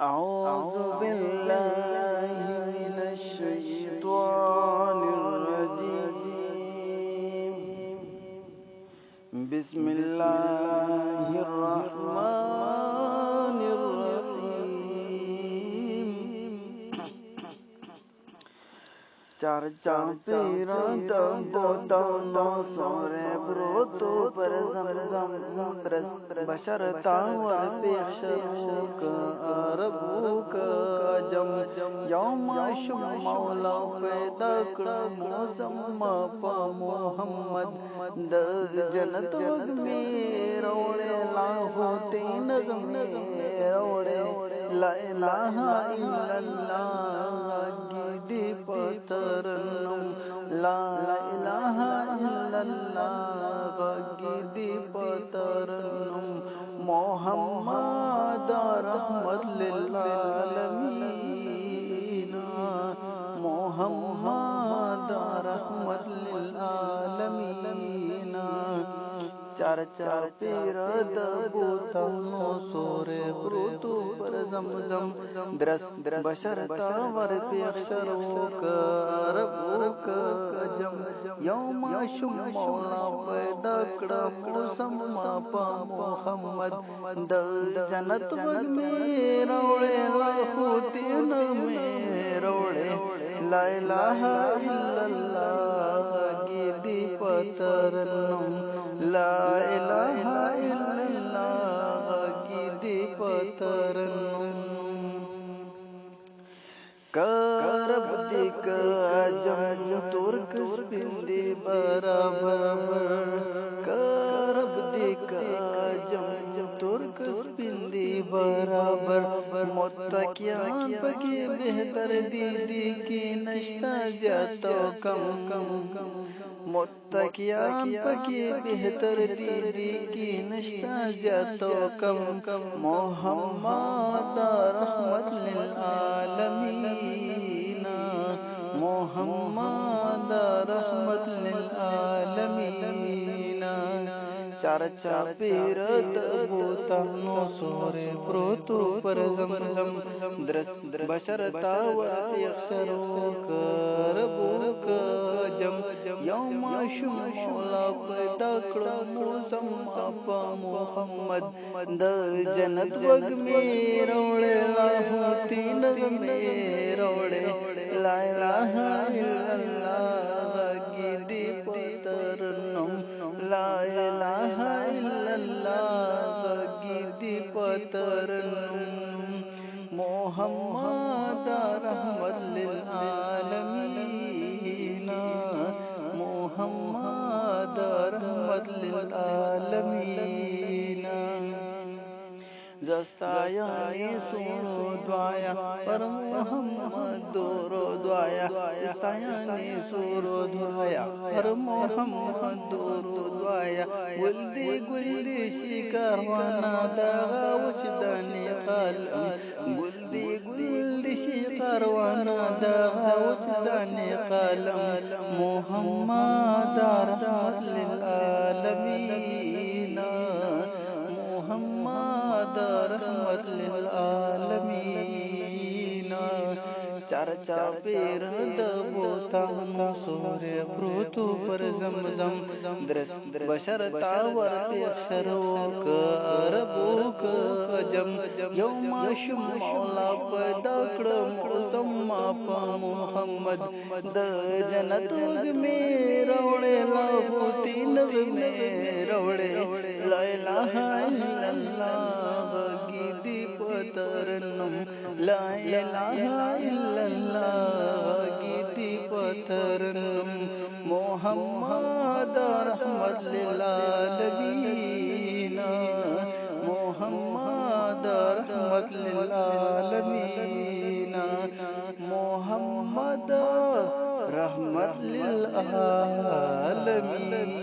أعوذ بالله من الشيطان الرجيم. بسم الله الرحمن الرحيم. चर्चा तेरा दबोता सोरे ब्रोतो पर ज़मज़म ज़मरस बशरता वर पेशरूक अरबूक जम यौमाशुम मौला पैदा कर मौसम पा मोहम्मद द जन्नत वग में रोड़े लाहो तीन में रोड़े ला इलाहा इल्लल्लाह गिदी पतरन्नम ला इलाहा इल्लल्लाह गिदी पतरन्नम मोहम्मद रहमत लिल आलमीन मोहम्मद रहमत लिल आलमीन चर्चा तेरा दबोता सोरे ब्रोतो पर ज़मज़म द्रस बशरता वर पेशरो करबूक जम यौमाशुम मौला पैदा कर मौसम पा मोहम्मद द जन्नत वग में रोड़े लाहूतीन में रोड़े ला इलाहा इल्लल्लाह गिदी पतरन्नम ला इलाहा इल्लल्लाह गिदी पतरन्नम करब दिक अजम तुर्क स्पिंदी बराबर करब दिक अजम तुर्क स्पिंदी बराबर मुत्तकियान पके बेहतर दीदी की नश्ता ज्यादा कम मुत्तकियान पके बेहतर दीदी की नश्ता ज्यादा कम मोहम्मद रहमत लिल आलमीन मोहम्मद रहमत लिल आलमीन चर्चा पीर दबोता सोरे ब्रोतो पर ज़मज़म द्रस बशरता वर पेशरो करबूक जम यौमाशुम मौला पैदा कर मौसम पा मोहम्मद द जन्नत वग में रोड़े लाहूतीन में रोड़े ला इलाहा इल्लल्लाह गिदी पतरन्नम ला इलाहा इल्लल्लाह गिदी पतरन्नम मोहम्मद रहमत लिल आलमीन मोहम्मद रहमत लिल आलमीन जस्तायानी सुनो द्वाया पर मोहम्मद दोरो द्वाया जस्तायानी सुरो द्वाया पर मोहम्मद दोरो द्वाया गुल्दी शिकारवाना दागा वचदानी कालम गुल्दी शिकारवाना दागा वचदानी कालम मोहम्मद रहमत लिल आलमीन मोहम्मद रहमत लिल आलमीन चर्चा पीर दबोता सोरे ब्रोतो पर ज़मज़म द्रस बशरता वर पेशरो करबूक जम यौमाशुम मौला पैदा कर मौसम पा मोहम्मद द जन्नत वग में रोड़े लाहूतीन में रोड़े ला इलाहा इल्लल्लाह गिदी पतरन्नम ला इलाहा इल्लल्लाह गिदी पतरन्नम मोहम्मद रहमत लिल आलमीन मोहम्मद रहमत लिल आलमीन मोहम्मद रहमत लिल आलमीन।